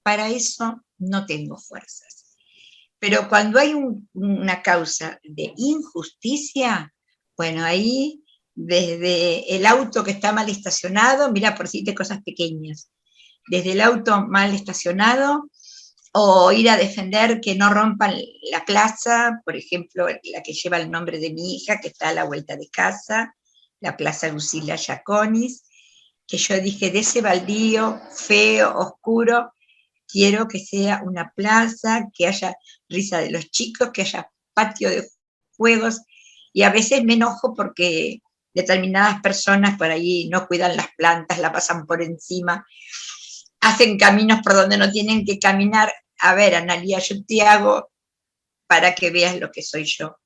para eso no tengo fuerzas. Pero cuando hay una causa de injusticia, bueno, ahí desde el auto que está mal estacionado, mira, por decirte cosas pequeñas, desde el auto mal estacionado, o ir a defender que no rompan la plaza, por ejemplo, la que lleva el nombre de mi hija, que está a la vuelta de casa, la Plaza Lucila Yaconis, que yo dije, de ese baldío feo, oscuro, quiero que sea una plaza, que haya risa de los chicos, que haya patio de juegos, y a veces me enojo porque determinadas personas por ahí no cuidan las plantas, la pasan por encima, hacen caminos por donde no tienen que caminar. A ver, Analía, yo te hago para que veas lo que soy yo.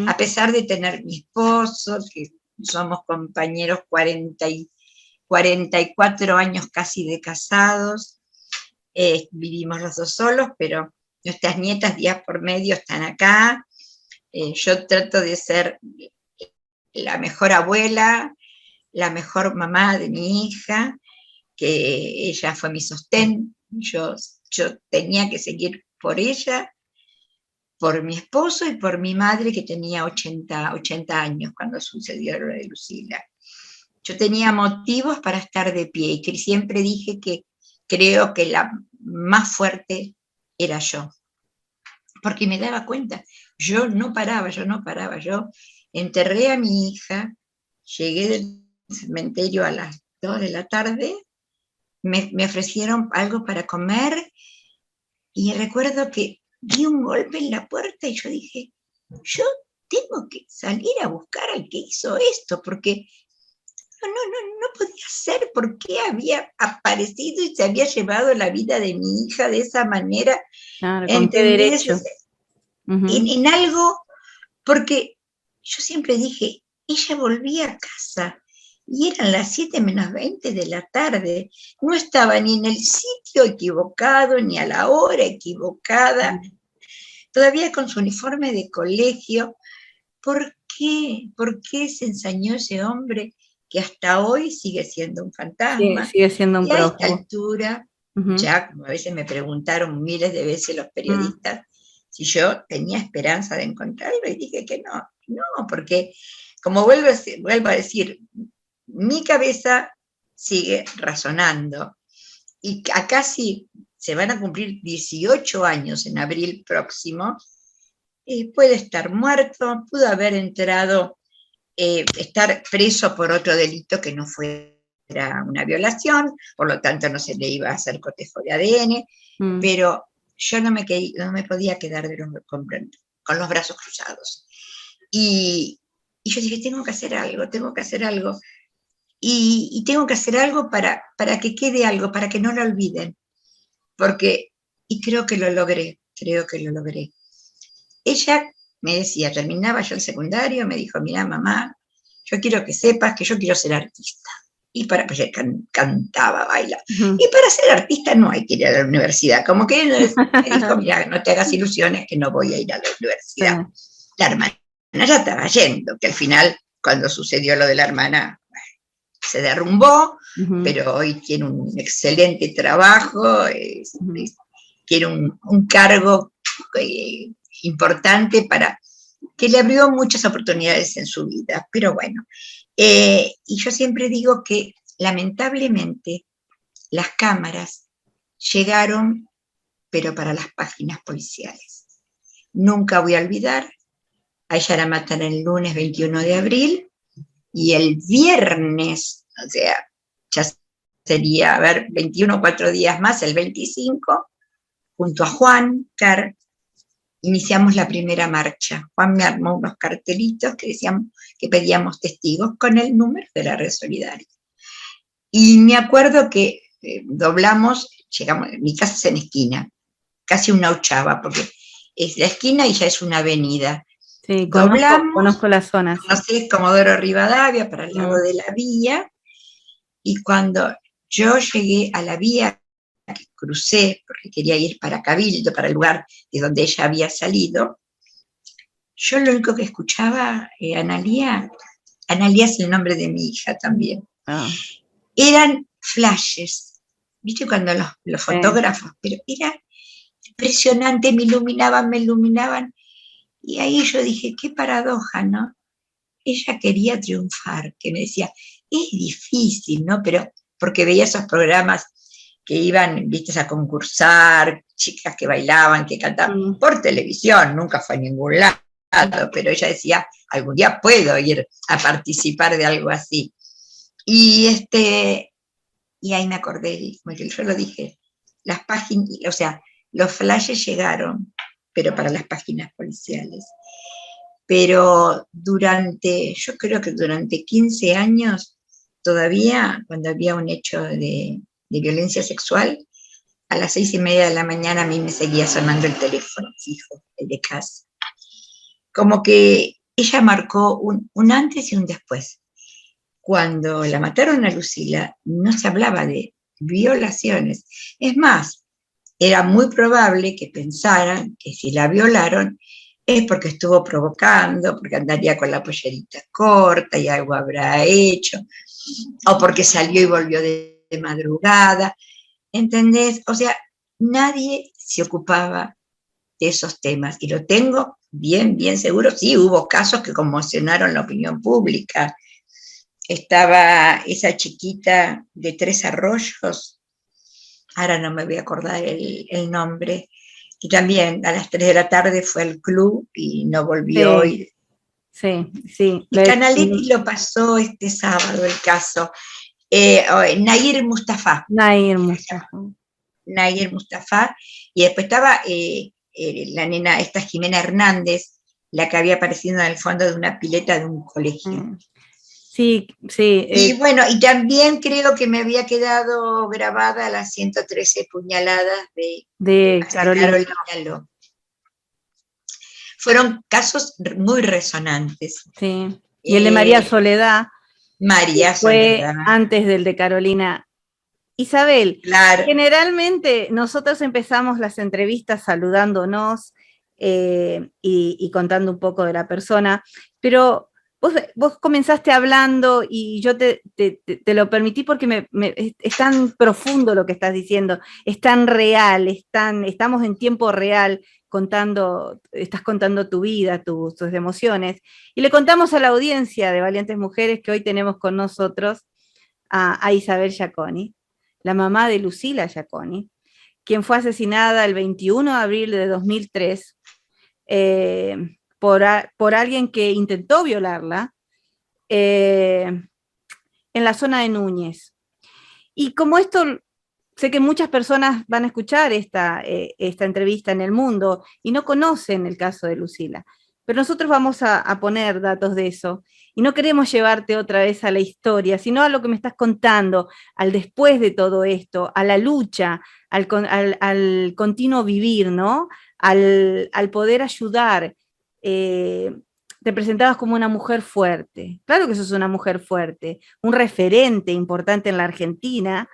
A pesar de tener mi esposo, que somos compañeros 44 años casi de casados, vivimos los dos solos, pero nuestras nietas días por medio están acá. Yo trato de ser la mejor abuela, la mejor mamá de mi hija, que ella fue mi sostén, yo tenía que seguir por ella, por mi esposo y por mi madre, que tenía 80 años cuando sucedió lo de Lucila. Yo tenía motivos para estar de pie y que siempre dije que creo que la más fuerte era yo, porque me daba cuenta, yo no paraba, yo enterré a mi hija, llegué del cementerio a las 2 de la tarde, me ofrecieron algo para comer y recuerdo que di un golpe en la puerta y yo dije, yo tengo que salir a buscar al que hizo esto, porque no podía ser, por qué había aparecido y se había llevado la vida de mi hija de esa manera. Claro, ¿con qué derecho? En algo, porque yo siempre dije, ella volvía a casa y eran las 7:20 de la tarde, no estaba ni en el sitio equivocado, ni a la hora equivocada, todavía con su uniforme de colegio. ¿Por qué? ¿Por qué se ensañó ese hombre que hasta hoy sigue siendo un fantasma? Sigue siendo un y a esta prófugo. altura, ya como a veces me preguntaron miles de veces los periodistas si yo tenía esperanza de encontrarlo, y dije que no, porque como vuelvo a decir, mi cabeza sigue razonando, y a casi se van a cumplir 18 años en abril próximo, puede estar muerto, pudo haber entrado, estar preso por otro delito que no fuera una violación, por lo tanto no se le iba a hacer cotejo de ADN, pero yo no me podía quedar con los brazos cruzados. Y yo dije, tengo que hacer algo, y tengo que hacer algo para que quede algo, para que no lo olviden, y creo que lo logré. Ella me decía, terminaba yo el secundario, me dijo, mira mamá, yo quiero que sepas que yo quiero ser artista. Y pues ella cantaba, baila. Y para ser artista no hay que ir a la universidad. Como que me dijo, mira, no te hagas ilusiones que no voy a ir a la universidad. La hermana ya estaba yendo, que al final, cuando sucedió lo de la hermana, se derrumbó, pero hoy tiene un excelente trabajo, tiene un cargo importante que le abrió muchas oportunidades en su vida. Pero bueno, y yo siempre digo que lamentablemente las cámaras llegaron, pero para las páginas policiales. Nunca voy a olvidar, a ella la matan el lunes 21 de abril, y el viernes, o sea, ya sería, 21, 4 días más, el 25, junto a Juan Carr, iniciamos la primera marcha. Juan me armó unos cartelitos que decían que pedíamos testigos con el número de la Red Solidaria. Y me acuerdo que doblamos, llegamos, mi casa es en esquina, casi una ochava, porque es la esquina y ya es una avenida. Sí, conozco la zona. Conocés Comodoro Rivadavia, para el lado de la vía, y cuando yo llegué a la vía, que crucé, porque quería ir para Cabildo, para el lugar de donde ella había salido, yo lo único que escuchaba, Analía es el nombre de mi hija también, eran flashes, viste cuando los fotógrafos, pero era impresionante, me iluminaban, y ahí yo dije, qué paradoja, ¿no? Ella quería triunfar, que me decía, es difícil, ¿no? Pero porque veía esos programas que iban, viste, a concursar, chicas que bailaban, que cantaban, por televisión, nunca fue a ningún lado, pero ella decía, algún día puedo ir a participar de algo así. Y y ahí me acordé, como que yo lo dije, las páginas, o sea, los flashes llegaron, pero para las páginas policiales. Pero yo creo que durante 15 años, todavía, cuando había un hecho de violencia sexual, a las 6:30 de la mañana a mí me seguía sonando el teléfono fijo, el de casa. Como que ella marcó un antes y un después. Cuando la mataron a Lucila, no se hablaba de violaciones. Es más, era muy probable que pensaran que si la violaron es porque estuvo provocando, porque andaría con la pollerita corta y algo habrá hecho, o porque salió y volvió de madrugada, ¿entendés? O sea, nadie se ocupaba de esos temas, y lo tengo bien, bien seguro. Sí, hubo casos que conmocionaron la opinión pública. Estaba esa chiquita de Tres Arroyos, ahora no me voy a acordar el nombre, y también a las 3 de la tarde fue al club y no volvió. Sí, sí. Y Canaletti lo pasó este sábado el caso. Nayir Mustafa. Nair Mustafa. Nayir Mustafa. Y después estaba la nena, esta Jimena Hernández, la que había aparecido en el fondo de una pileta de un colegio. Sí, sí. Y bueno, y también creo que me había quedado grabada las 113 puñaladas de Carolina Ló. Fueron casos muy resonantes. Sí. Y el de María Soledad. María Soledad. Fue antes del de Carolina. Isabel, claro. Generalmente nosotros empezamos las entrevistas saludándonos y contando un poco de la persona, pero vos comenzaste hablando y yo te lo permití porque es tan profundo lo que estás diciendo, es tan real, estamos en tiempo real estás contando tu vida, tus emociones, y le contamos a la audiencia de Valientes Mujeres que hoy tenemos con nosotros a Isabel Giaconi, la mamá de Lucila Giaconi, quien fue asesinada el 21 de abril de 2003 por alguien que intentó violarla en la zona de Núñez. Y como esto, sé que muchas personas van a escuchar esta entrevista en el mundo y no conocen el caso de Lucila, pero nosotros vamos a poner datos de eso. Y no queremos llevarte otra vez a la historia, sino a lo que me estás contando, al después de todo esto, a la lucha, al continuo vivir, ¿no? Al poder ayudar. Te presentabas como una mujer fuerte. Claro que sos una mujer fuerte, un referente importante en la Argentina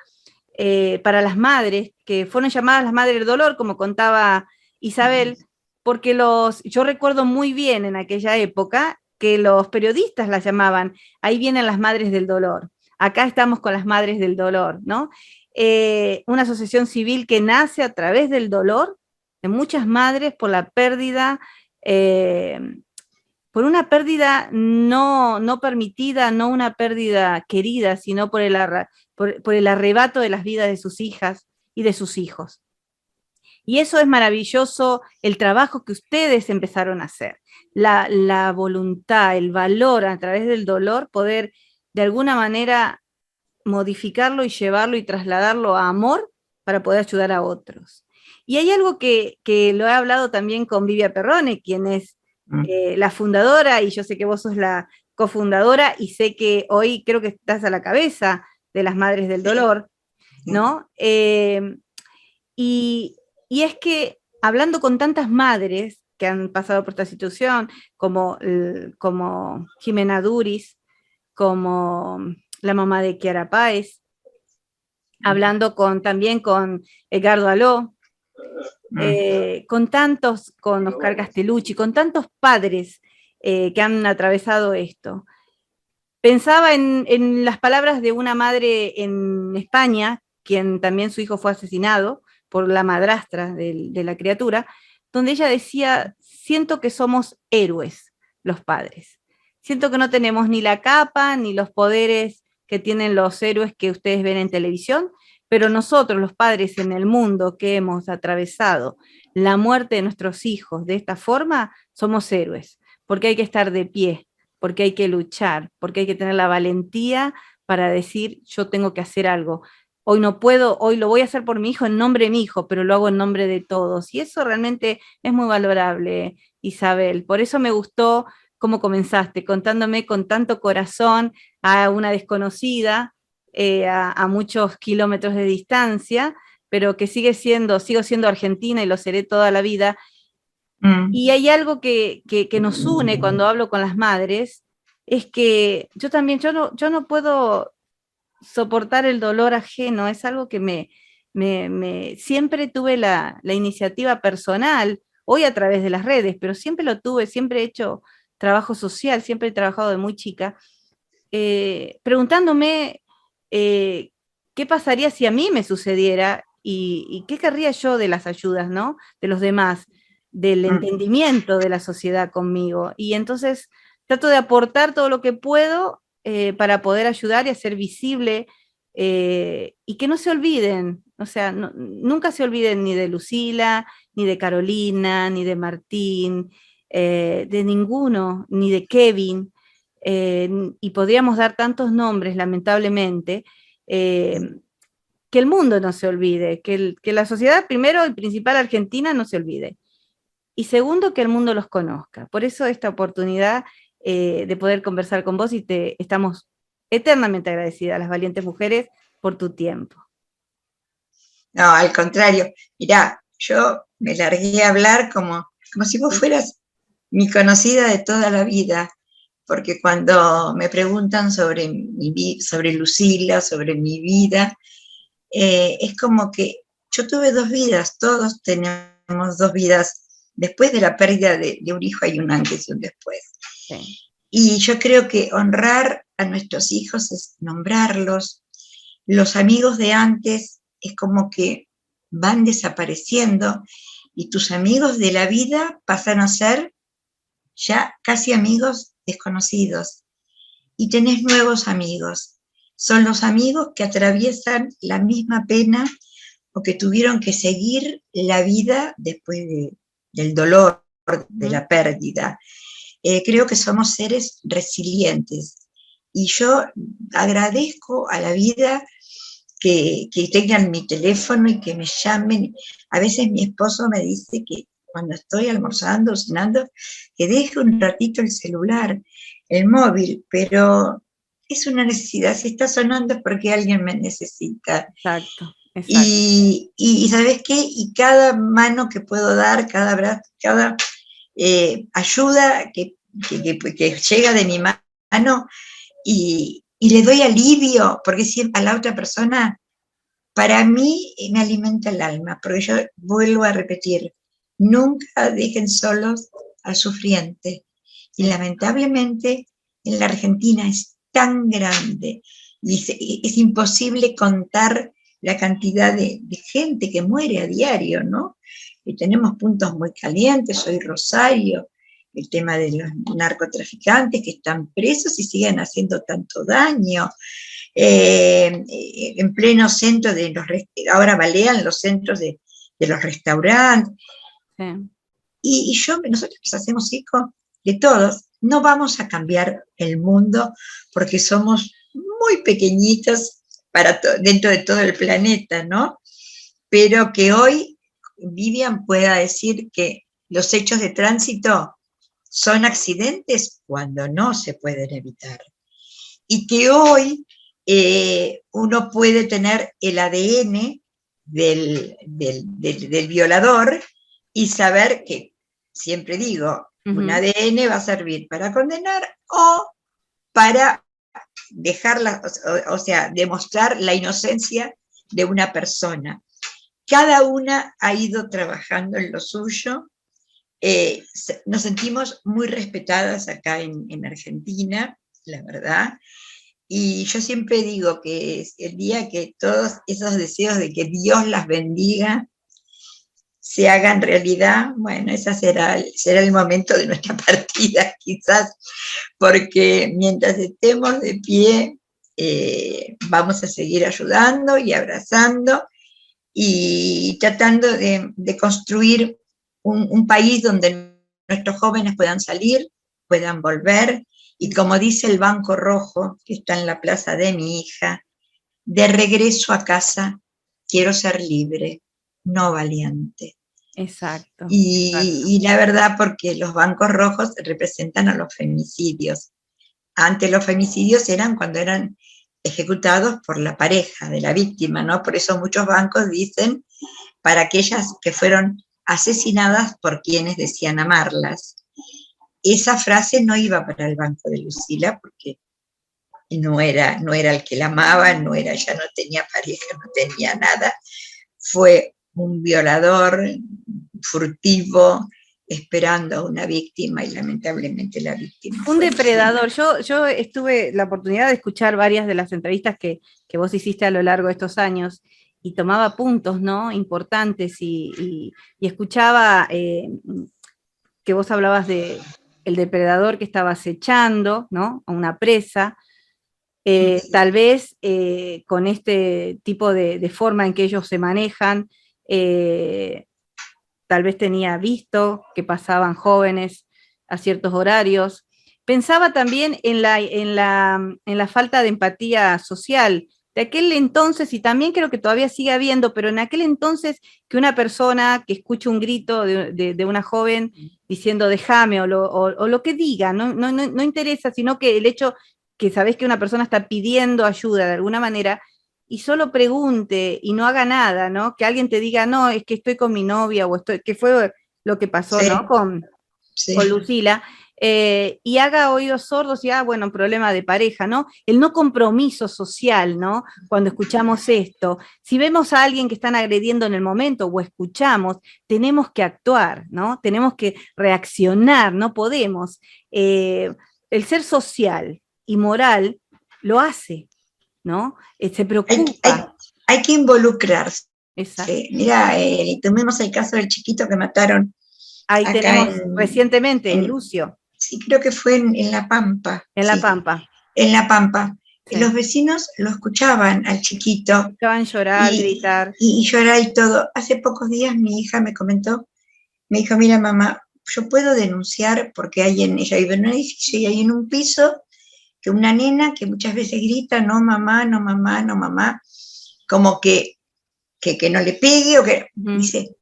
para las madres, que fueron llamadas las madres del dolor, como contaba Isabel, porque yo recuerdo muy bien en aquella época que los periodistas las llamaban, ahí vienen las madres del dolor, acá estamos con las madres del dolor, ¿no? Una asociación civil que nace a través del dolor de muchas madres por la pérdida, por una pérdida no permitida, no una pérdida querida, sino por el arrebato de las vidas de sus hijas y de sus hijos. Y eso es maravilloso, el trabajo que ustedes empezaron a hacer, la voluntad, el valor a través del dolor, poder de alguna manera modificarlo y llevarlo y trasladarlo a amor para poder ayudar a otros. Y hay algo que lo he hablado también con Vivia Perrone, quien es la fundadora, y yo sé que vos sos la cofundadora, y sé que hoy creo que estás a la cabeza de las Madres del Dolor, ¿no? Y es que hablando con tantas madres que han pasado por esta situación, como Jimena Duris, como la mamá de Kiara Páez, hablando también con Edgardo Aló, con Oscar Castellucci, con tantos padres que han atravesado esto. Pensaba en las palabras de una madre en España quien también su hijo fue asesinado por la madrastra de la criatura, donde ella decía, siento que somos héroes los padres. Siento que no tenemos ni la capa ni los poderes que tienen los héroes que ustedes ven en televisión, pero nosotros, los padres en el mundo que hemos atravesado la muerte de nuestros hijos de esta forma, somos héroes, porque hay que estar de pie, porque hay que luchar, porque hay que tener la valentía para decir, yo tengo que hacer algo. Hoy no puedo, hoy lo voy a hacer por mi hijo, en nombre de mi hijo, pero lo hago en nombre de todos. Y eso realmente es muy valorable, Isabel. Por eso me gustó cómo comenzaste, contándome con tanto corazón a una desconocida, a muchos kilómetros de distancia, pero que sigo siendo argentina y lo seré toda la vida. Y hay algo que nos une cuando hablo con las madres, es que yo también, yo no puedo soportar el dolor ajeno, es algo que siempre tuve la iniciativa personal, hoy a través de las redes, pero siempre lo tuve, siempre he hecho trabajo social, siempre he trabajado de muy chica, preguntándome qué pasaría si a mí me sucediera y qué querría yo de las ayudas, ¿no? De los demás, del entendimiento de la sociedad conmigo. Y entonces trato de aportar todo lo que puedo para poder ayudar y hacer visible y que no se olviden, o sea, nunca se olviden ni de Lucila, ni de Carolina, ni de Martín, de ninguno, ni de Kevin, y podríamos dar tantos nombres, lamentablemente, que el mundo no se olvide, que la sociedad, primero y principal argentina, no se olvide. Y segundo, que el mundo los conozca. Por eso esta oportunidad de poder conversar con vos y estamos eternamente agradecidas a las valientes mujeres por tu tiempo. No, al contrario. Mirá, yo me largué a hablar como si vos fueras mi conocida de toda la vida, porque cuando me preguntan sobre Lucila, sobre mi vida, es como que yo tuve dos vidas, todos tenemos dos vidas. Después de la pérdida de un hijo hay un antes y un después. Sí. Y yo creo que honrar a nuestros hijos es nombrarlos. Los amigos de antes es como que van desapareciendo y tus amigos de la vida pasan a ser ya casi amigos desconocidos. Y tenés nuevos amigos. Son los amigos que atraviesan la misma pena o que tuvieron que seguir la vida después del dolor, de la pérdida. Creo que somos seres resilientes. Y yo agradezco a la vida que tengan mi teléfono y que me llamen. A veces mi esposo me dice que cuando estoy almorzando, cenando, que deje un ratito el celular, el móvil, pero es una necesidad. Si está sonando es porque alguien me necesita. Exacto. Exacto. Y ¿sabes qué? Y cada mano que puedo dar, cada brazo, cada ayuda que llega de mi mano y le doy alivio, porque siempre a la otra persona, para mí me alimenta el alma, porque yo vuelvo a repetir, nunca dejen solos al sufriente. Y lamentablemente en la Argentina es tan grande y es imposible contar la cantidad de gente que muere a diario, ¿no? Y tenemos puntos muy calientes, hoy Rosario, el tema de los narcotraficantes que están presos y siguen haciendo tanto daño. En pleno centro de ahora balean los centros de los restaurantes. Sí. Nosotros nos hacemos hijos de todos. No vamos a cambiar el mundo porque somos muy pequeñitos dentro de todo el planeta, ¿no? Pero que hoy Vivian pueda decir que los hechos de tránsito son accidentes cuando no se pueden evitar. Y que hoy uno puede tener el ADN del violador y saber que, siempre digo, un ADN va a servir para condenar o para dejarla, o sea, demostrar la inocencia de una persona. Cada una ha ido trabajando en lo suyo. Nos sentimos muy respetadas acá en Argentina, la verdad. Y yo siempre digo que es el día que todos esos deseos de que Dios las bendiga se hagan realidad, bueno, ese será el momento de nuestra partida, quizás, porque mientras estemos de pie, vamos a seguir ayudando y abrazando y tratando de construir un país donde nuestros jóvenes puedan salir, puedan volver, y como dice el Banco Rojo, que está en la plaza de mi hija, de regreso a casa quiero ser libre, no valiente. Exacto. Y la verdad, porque los bancos rojos representan a los femicidios. Antes los femicidios eran cuando eran ejecutados por la pareja de la víctima, ¿no? Por eso muchos bancos dicen para aquellas que fueron asesinadas por quienes decían amarlas. Esa frase no iba para el banco de Lucila porque no era el que la amaba, ella no tenía pareja, no tenía nada. Fue un violador furtivo, esperando a una víctima, y lamentablemente la víctima un depredador. Yo estuve la oportunidad de escuchar varias de las entrevistas que vos hiciste a lo largo de estos años y tomaba puntos, ¿no? Importantes y escuchaba que vos hablabas de el depredador que estaba acechando, ¿no? A una presa. Tal vez con este tipo de forma en que ellos se manejan, tal vez tenía visto que pasaban jóvenes a ciertos horarios. Pensaba también en la falta de empatía social de aquel entonces, y también creo que todavía sigue habiendo, pero en aquel entonces que una persona que escucha un grito de una joven diciendo déjame o lo que diga, no interesa, sino que el hecho que sabés que una persona está pidiendo ayuda de alguna manera, y solo pregunte y no haga nada, ¿no? Que alguien te diga, no, es que estoy con mi novia, o estoy, que fue lo que pasó, sí, ¿no? Con Lucila, y haga oídos sordos y, bueno, problema de pareja, ¿no? El no compromiso social, ¿no? Cuando escuchamos esto, si vemos a alguien que están agrediendo en el momento o escuchamos, tenemos que actuar, ¿no? Tenemos que reaccionar, no podemos. El ser social y moral lo hace, ¿no? Se preocupa. Hay que involucrarse. Exacto. Mira, tomemos el caso del chiquito que mataron. Ahí tenemos recientemente, en Lucio. Sí, creo que fue en La Pampa. En La Pampa. En La Pampa. Sí. Los vecinos lo escuchaban al chiquito. Escuchaban llorar, gritar. Y llorar y todo. Hace pocos días mi hija me comentó, me dijo, mira mamá, yo puedo denunciar porque ella vive en un edificio y hay en un piso que una nena que muchas veces grita, no mamá, no mamá, no mamá, como que no le pegue, o que dice,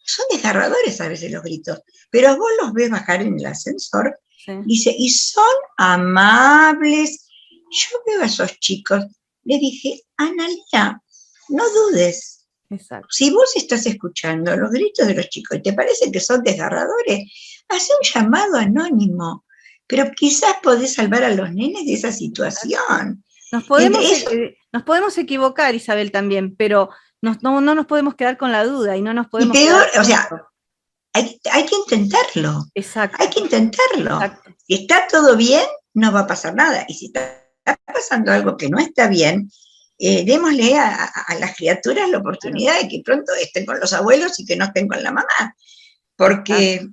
son desgarradores a veces los gritos, pero vos los ves bajar en el ascensor, dice, y son amables. Yo veo a esos chicos, le dije, Analia, no dudes. Exacto. Si vos estás escuchando los gritos de los chicos y te parece que son desgarradores, haz un llamado anónimo, pero quizás podés salvar a los nenes de esa situación. Nos podemos equivocar, Isabel, también, pero no nos podemos quedar con la duda y no nos podemos quedar o sea, hay que intentarlo. Exacto. Hay que intentarlo. Exacto. Si está todo bien, no va a pasar nada. Y si está pasando algo que no está bien, démosle a las criaturas la oportunidad de que pronto estén con los abuelos y que no estén con la mamá. Porque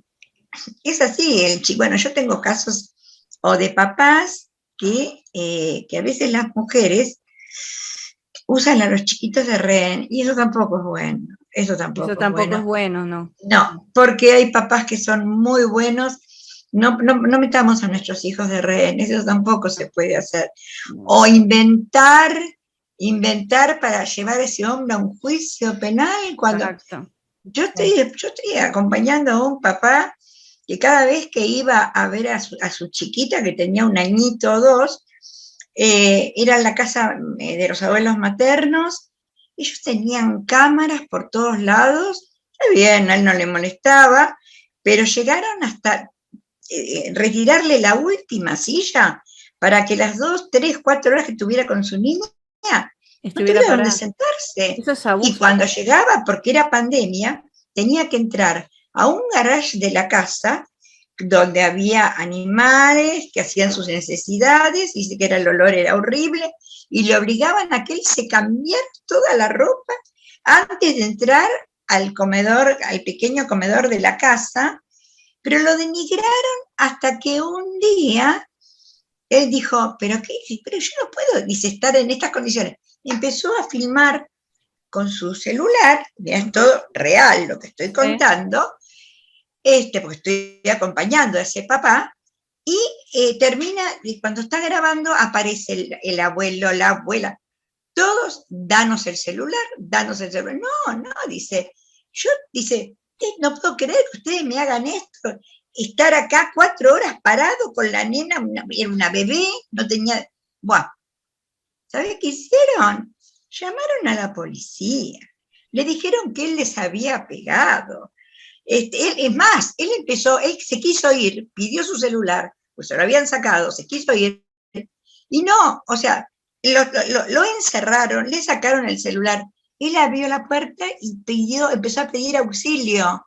es así. Bueno, yo tengo casos o de papás que a veces las mujeres usan a los chiquitos de rehén, y eso tampoco es bueno. Eso tampoco es bueno, ¿no? No, porque hay papás que son muy buenos. No metamos a nuestros hijos de rehén, eso tampoco se puede hacer. O inventar para llevar a ese hombre a un juicio penal. Cuando yo estoy acompañando a un papá que cada vez que iba a ver a su chiquita, que tenía un añito o dos, era en la casa de los abuelos maternos. Ellos tenían cámaras por todos lados. Está bien, a él no le molestaba, pero llegaron hasta retirarle la última silla para que las 2, 3, 4 horas que estuviera con su niña no tuviera donde sentarse. Eso es abuso. Y cuando llegaba, porque era pandemia, tenía que entrar a un garage de la casa, donde había animales que hacían sus necesidades, dice que el olor era horrible, y le obligaban a que él se cambiara toda la ropa antes de entrar al comedor, al pequeño comedor de la casa, pero lo denigraron hasta que un día él dijo, pero qué, pero yo no puedo, dice, estar en estas condiciones. Empezó a filmar con su celular, es todo real lo que estoy contando, porque estoy acompañando a ese papá, y termina, y cuando está grabando aparece el abuelo, la abuela, todos, danos el celular, no, no, dice, yo, dice, no puedo creer que ustedes me hagan esto, estar acá 4 horas parado con la nena, era una bebé, no tenía, bueno, ¿sabes qué hicieron? Llamaron a la policía, le dijeron que él les había pegado. Él, es más, él se quiso ir, pidió su celular, pues se lo habían sacado, se quiso ir, y no, o sea, lo encerraron, le sacaron el celular, él abrió la puerta y empezó a pedir auxilio,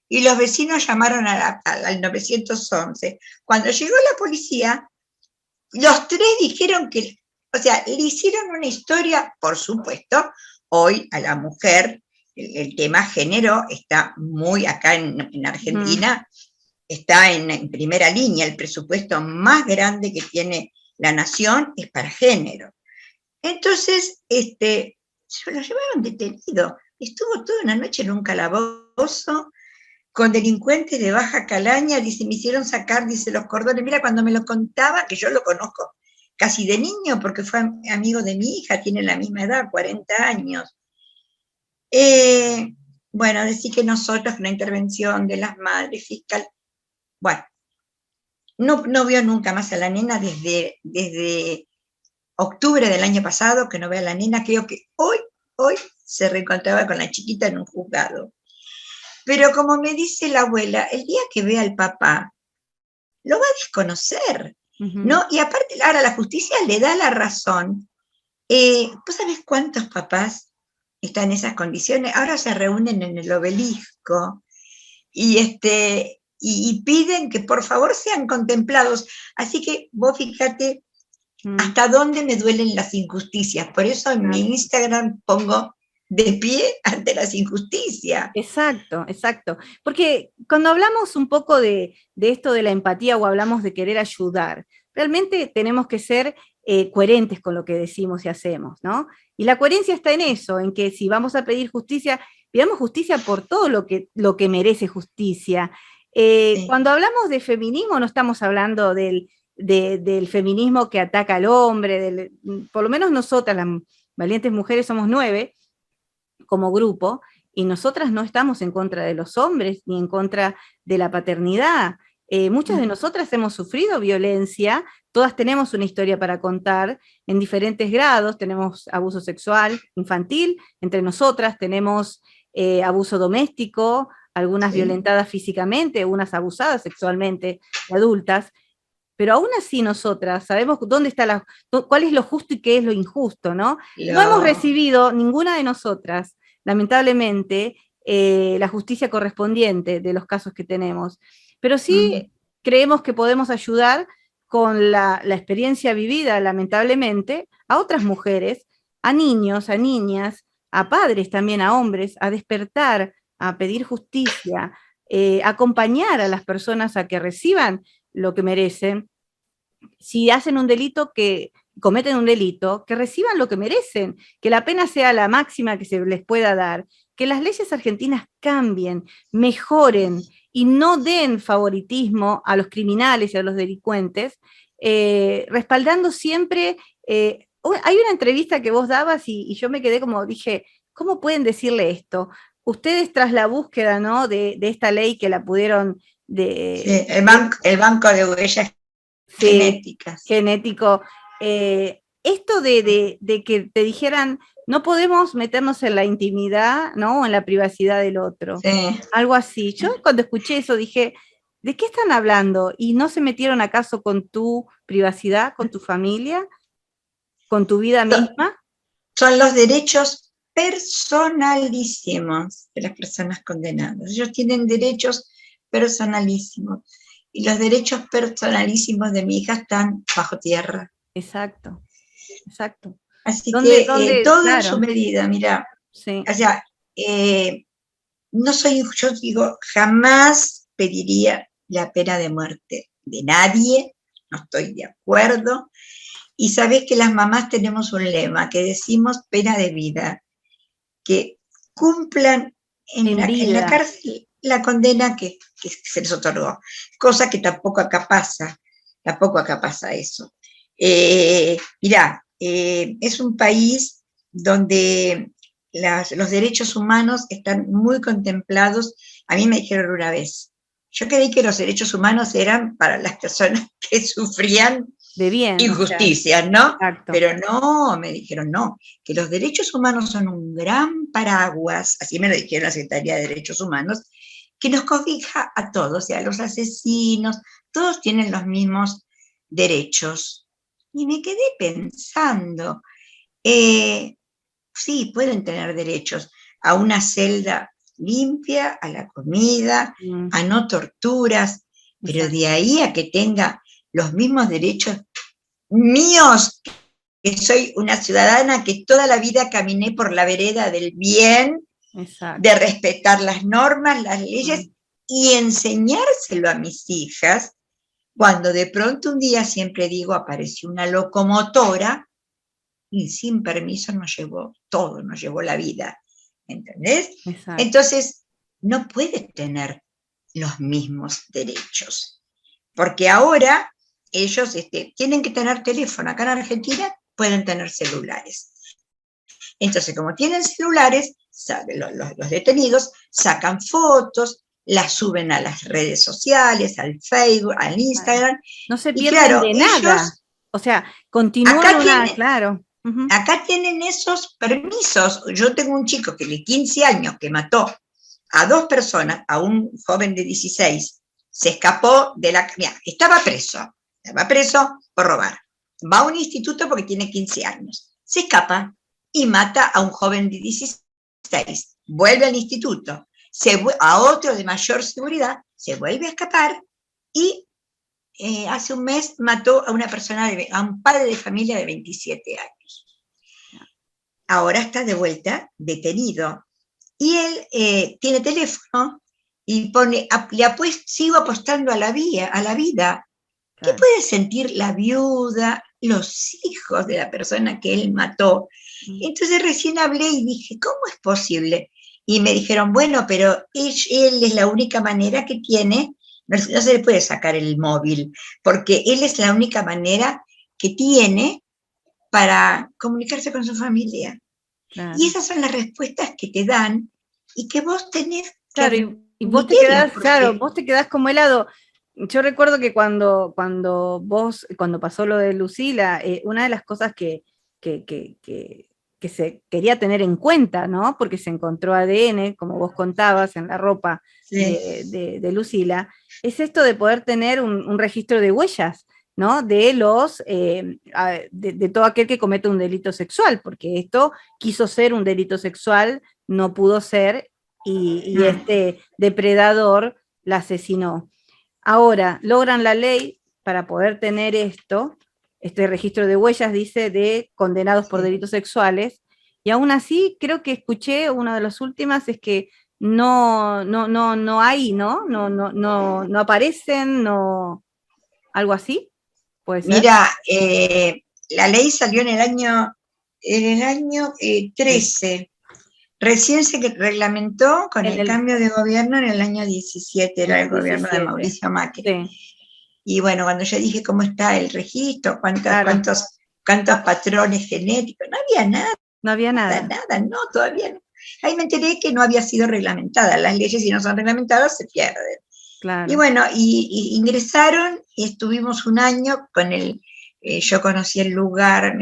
y los vecinos llamaron al 911. Cuando llegó la policía, los 3 dijeron que, o sea, le hicieron una historia, por supuesto, hoy a la mujer, el tema género está muy acá en Argentina, está en primera línea, el presupuesto más grande que tiene la nación es para género. Entonces, se lo llevaron detenido, estuvo toda una noche en un calabozo, con delincuentes de baja calaña, dice, me hicieron sacar, dice, los cordones. Mira, cuando me lo contaba, que yo lo conozco casi de niño, porque fue amigo de mi hija, tiene la misma edad, 40 años. Bueno, decir que nosotros, una intervención de las madres fiscal, bueno, no vio nunca más a la nena desde octubre del año pasado, que no ve a la nena, creo que hoy se reencontraba con la chiquita en un juzgado. Pero como me dice la abuela, el día que vea al papá, lo va a desconocer, ¿no? Y aparte, ahora la justicia le da la razón. ¿Vos sabés cuántos papás están en esas condiciones? Ahora se reúnen en el obelisco y piden que por favor sean contemplados. Así que vos fíjate hasta dónde me duelen las injusticias. Por eso en mi Instagram pongo de pie ante las injusticias. Exacto, exacto. Porque cuando hablamos un poco de esto de la empatía o hablamos de querer ayudar, realmente tenemos que ser coherentes con lo que decimos y hacemos, ¿no? Y la coherencia está en eso, en que si vamos a pedir justicia, pidamos justicia por todo lo que merece justicia. Sí. Cuando hablamos de feminismo no estamos hablando del feminismo que ataca al hombre, por lo menos nosotras, las valientes mujeres, somos 9 como grupo, y nosotras no estamos en contra de los hombres ni en contra de la paternidad. Muchas de nosotras hemos sufrido violencia, todas tenemos una historia para contar en diferentes grados, tenemos abuso sexual infantil, entre nosotras tenemos abuso doméstico, algunas violentadas físicamente, unas abusadas sexualmente, adultas, pero aún así nosotras sabemos dónde está cuál es lo justo y qué es lo injusto, ¿no? No hemos recibido, ninguna de nosotras, lamentablemente, la justicia correspondiente de los casos que tenemos, pero sí creemos que podemos ayudar con la experiencia vivida, lamentablemente, a otras mujeres, a niños, a niñas, a padres también, a hombres, a despertar, a pedir justicia, acompañar a las personas a que reciban lo que merecen. Si hacen un delito, que cometen un delito, que reciban lo que merecen, que la pena sea la máxima que se les pueda dar, que las leyes argentinas cambien, mejoren y no den favoritismo a los criminales y a los delincuentes, respaldando siempre. Hay una entrevista que vos dabas y yo me quedé como, dije, ¿cómo pueden decirle esto? Ustedes tras la búsqueda, ¿no?, de esta ley que la pudieron... Sí, el banco de huellas genéticas. Genético. Esto de que te dijeran, no podemos meternos en la intimidad, ¿no?, o en la privacidad del otro. Sí. Algo así. Yo cuando escuché eso dije, ¿de qué están hablando? ¿Y no se metieron acaso con tu privacidad, con tu familia, con tu vida misma? Son los derechos personalísimos de las personas condenadas. Ellos tienen derechos personalísimos. y los derechos personalísimos de mi hija están bajo tierra. Exacto, exacto. Así que todo en su claro, medida, mira, sí. o sea, no soy, yo digo, jamás pediría la pena de muerte de nadie, no estoy de acuerdo. Y sabés que las mamás tenemos un lema que decimos pena de vida, que cumplan en la cárcel la condena que se les otorgó, cosa que tampoco acá pasa eso. Mirá, es un país donde los derechos humanos están muy contemplados. A mí me dijeron una vez, yo creí que los derechos humanos eran para las personas que sufrían de bien, injusticias, ¿no? Exacto. Pero no, me dijeron no, que los derechos humanos son un gran paraguas, así me lo dijeron la Secretaría de Derechos Humanos, que nos cobija a todos, o sea, los asesinos, todos tienen los mismos derechos. Y me quedé pensando, sí, pueden tener derechos a una celda limpia, a la comida, a no torturas, pero de ahí a que tenga los mismos derechos míos, que soy una ciudadana que toda la vida caminé por la vereda del bien, de respetar las normas, las leyes, y enseñárselo a mis hijas, cuando de pronto un día, siempre digo, apareció una locomotora y sin permiso nos llevó todo, nos llevó la vida, ¿entendés? Exacto. Entonces, no puede tener los mismos derechos, porque ahora ellos tienen que tener teléfono. Acá en Argentina pueden tener celulares. Entonces, como tienen celulares, los detenidos sacan fotos, las suben a las redes sociales, al Facebook, al Instagram. No se y pierden claro, de nada. Ellos, o sea, continúan claro. Acá tienen esos permisos. Yo tengo un chico que de 15 años que mató a 2 personas, a un joven de 16, se escapó de la... Mira, estaba preso por robar. Va a un instituto porque tiene 15 años. Se escapa y mata a un joven de 16. Vuelve al instituto, a otro de mayor seguridad, se vuelve a escapar y hace un mes mató a una persona, a un padre de familia de 27 años. Ahora está de vuelta detenido. Y él tiene teléfono y pone, sigo apostando a la vida. ¿Qué puede sentir la viuda, los hijos de la persona que él mató? Entonces recién hablé y dije, ¿cómo es posible? Y me dijeron, bueno, pero él es la única manera que tiene, no se le puede sacar el móvil, porque él es la única manera que tiene para comunicarse con su familia. Claro. Y esas son las respuestas que te dan y que vos tenés claro, que y vos te quedás, porque... claro, vos te quedás como helado. Yo recuerdo que cuando pasó lo de Lucila, una de las cosas que se quería tener en cuenta, ¿no? Porque se encontró ADN, como vos contabas, en la ropa de Lucila, es esto de poder tener un registro de huellas, ¿no? De de todo aquel que comete un delito sexual, porque esto quiso ser un delito sexual, no pudo ser, y este depredador la asesinó. Ahora, logran la ley para poder tener este registro de huellas, dice, de condenados por delitos sexuales, y aún así creo que escuché, una de las últimas, es que no hay, ¿no? No aparecen, no, algo así, ¿puede ser? Mira, la ley salió en el año 13. Recién se reglamentó con el cambio de gobierno en el año 17, era el gobierno de Mauricio Macri. Sí. Y bueno, cuando yo dije cómo está el registro, cuántos patrones genéticos, no había nada. No había nada. No, todavía no. Ahí me enteré que no había sido reglamentada. Las leyes, si no son reglamentadas, se pierden. Claro. Y bueno, y ingresaron y estuvimos un año con yo conocí el lugar,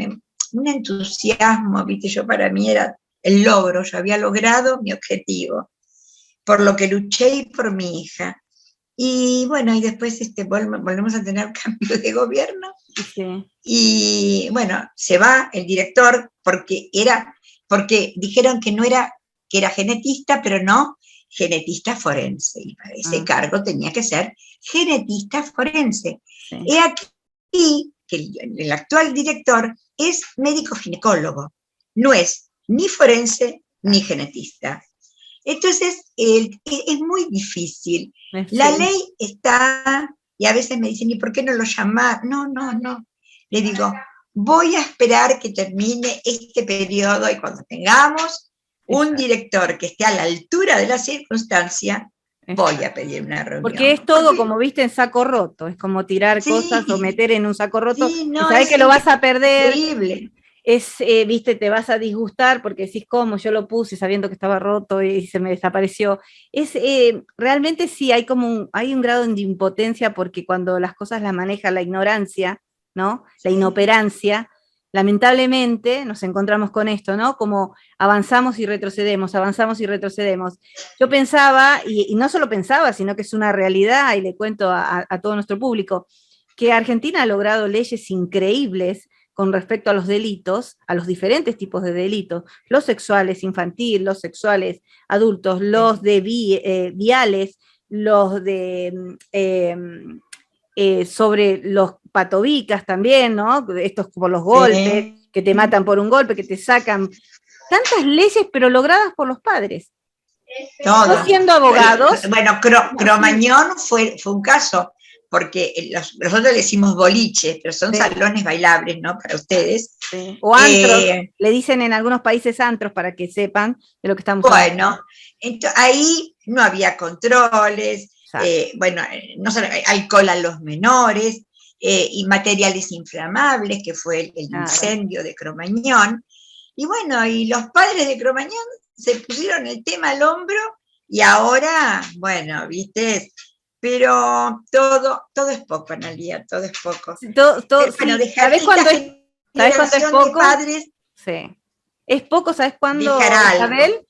un entusiasmo, viste, yo para mí era el logro, yo había logrado mi objetivo, por lo que luché y por mi hija. Y bueno, y después volvemos a tener cambio de gobierno. Sí. Y bueno, se va el director porque dijeron que no era, que era genetista, pero no, genetista forense, y para ese cargo tenía que ser genetista forense. Sí. He aquí que el actual director es médico ginecólogo, no es ni forense ni genetista. Entonces, es muy difícil. Sí. La ley está, y a veces me dicen, ¿y por qué no lo llamás? No. Le digo, voy a esperar que termine este periodo y cuando tengamos un director que esté a la altura de la circunstancia, voy a pedir una reunión. Porque es todo, como viste, en saco roto, es como tirar cosas o meter en un saco roto, y sabes que lo vas a perder. Increíble. Viste, te vas a disgustar porque decís, ¿cómo? Yo lo puse sabiendo que estaba roto y se me desapareció. Realmente sí, hay un grado de impotencia porque cuando las cosas las maneja la ignorancia, ¿no? La inoperancia, lamentablemente nos encontramos con esto, ¿no? Como avanzamos y retrocedemos. Yo pensaba, y no solo pensaba, sino que es una realidad, y le cuento a todo nuestro público, que Argentina ha logrado leyes increíbles con respecto a los delitos, a los diferentes tipos de delitos, los sexuales infantiles, los sexuales adultos, los de viales, los de sobre los patobicas también, ¿no? Estos como los golpes, que te matan por un golpe, que te sacan. Tantas leyes, pero logradas por los padres. Todo. No siendo abogados. Bueno, Cromañón fue un caso, porque nosotros le decimos boliches, pero son salones bailables, ¿no? Para ustedes. Sí. O antros, le dicen en algunos países antros para que sepan de lo que estamos hablando. Bueno, ahí no había controles, bueno, no solo alcohol a los menores, y materiales inflamables, que fue el incendio de Cromañón. Y bueno, y los padres de Cromañón se pusieron el tema al hombro, y ahora, bueno, viste, pero todo es poco, Analía, todo es poco. Bueno, ¿sabes cuándo es poco? Padres, sí. Es poco, ¿sabes cuándo, Isabel?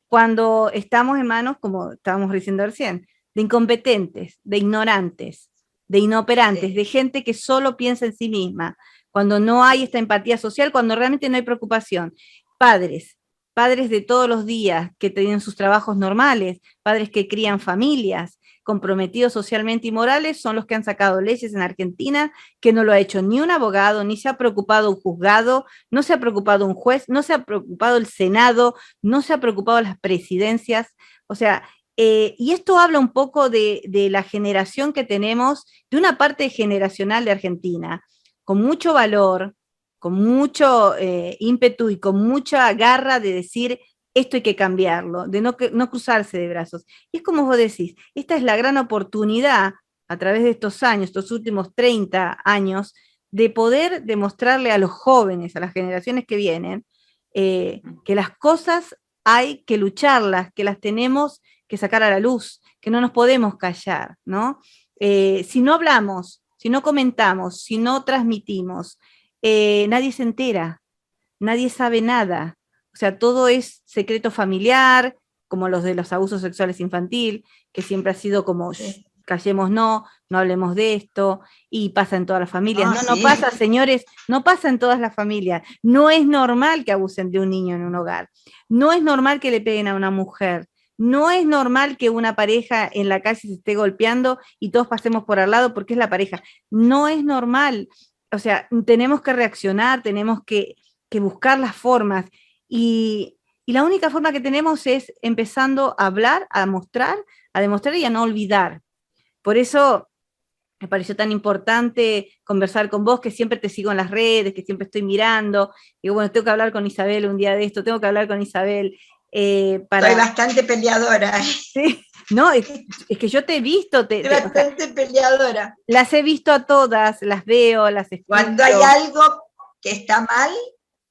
Cuando estamos en manos, como estábamos diciendo recién, de incompetentes, de ignorantes, de inoperantes, de gente que solo piensa en sí misma, cuando no hay esta empatía social, cuando realmente no hay preocupación. Padres de todos los días que tienen sus trabajos normales, padres que crían familias, comprometidos socialmente y morales, son los que han sacado leyes en Argentina, que no lo ha hecho ni un abogado, ni se ha preocupado un juzgado, no se ha preocupado un juez, no se ha preocupado el Senado, no se ha preocupado las presidencias, o sea, y esto habla un poco de la generación que tenemos, de una parte generacional de Argentina, con mucho valor, con mucho ímpetu y con mucha garra de decir, esto hay que cambiarlo, de no cruzarse de brazos. Y es como vos decís, esta es la gran oportunidad, a través de estos años, estos últimos 30 años, de poder demostrarle a los jóvenes, a las generaciones que vienen, que las cosas hay que lucharlas, que las tenemos que sacar a la luz, que no nos podemos callar, ¿no? Si no hablamos, si no comentamos, si no transmitimos, nadie se entera, nadie sabe nada. O sea, todo es secreto familiar, como los de los abusos sexuales infantil, que siempre ha sido como, callemos no hablemos de esto, y pasa en todas las familias. No pasa, señores, no pasa en todas las familias. No es normal que abusen de un niño en un hogar. No es normal que le peguen a una mujer. No es normal que una pareja en la calle se esté golpeando y todos pasemos por al lado porque es la pareja. No es normal. O sea, tenemos que reaccionar, tenemos que buscar las formas. Y la única forma que tenemos es empezando a hablar, a mostrar, a demostrar y a no olvidar. Por eso me pareció tan importante conversar con vos, que siempre te sigo en las redes, que siempre estoy mirando. Digo, bueno, tengo que hablar con Isabel un día de esto, tengo que hablar con Isabel. Soy bastante peleadora. Sí, no, es que yo te he visto. Soy bastante peleadora. Las he visto a todas, las veo, las escucho. Cuando hay algo que está mal,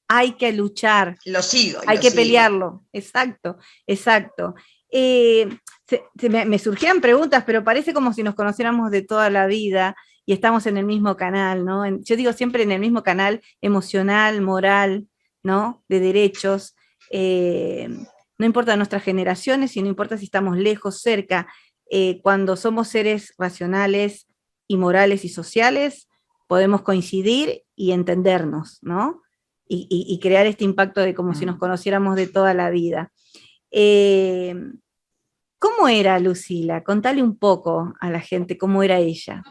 hay que luchar. Lo sigo. Hay que pelearlo. Exacto. Me surgían preguntas, pero parece como si nos conociéramos de toda la vida y estamos en el mismo canal, ¿no? Yo digo siempre en el mismo canal emocional, moral, ¿no? De derechos. No importa nuestras generaciones y no importa si estamos lejos, cerca. Cuando somos seres racionales y morales y sociales, podemos coincidir y entendernos, ¿no? Y crear este impacto de como si nos conociéramos de toda la vida. ¿Cómo era Lucila? Contale un poco a la gente cómo era ella.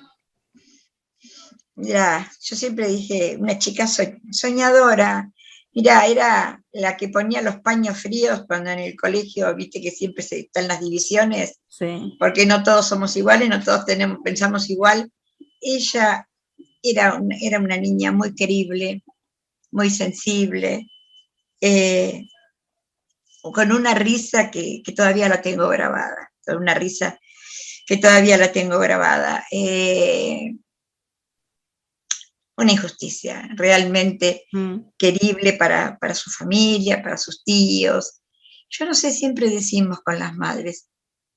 Mira, yo siempre dije, una chica soñadora. Mira, era la que ponía los paños fríos cuando en el colegio, viste que siempre están las divisiones, Sí. porque no todos somos iguales, no todos pensamos igual. Ella era una niña muy querible, muy sensible, eh, con una risa que todavía la tengo grabada, con una risa que todavía la tengo grabada. Una injusticia realmente querible para su familia, para sus tíos. Yo no sé, siempre decimos con las madres,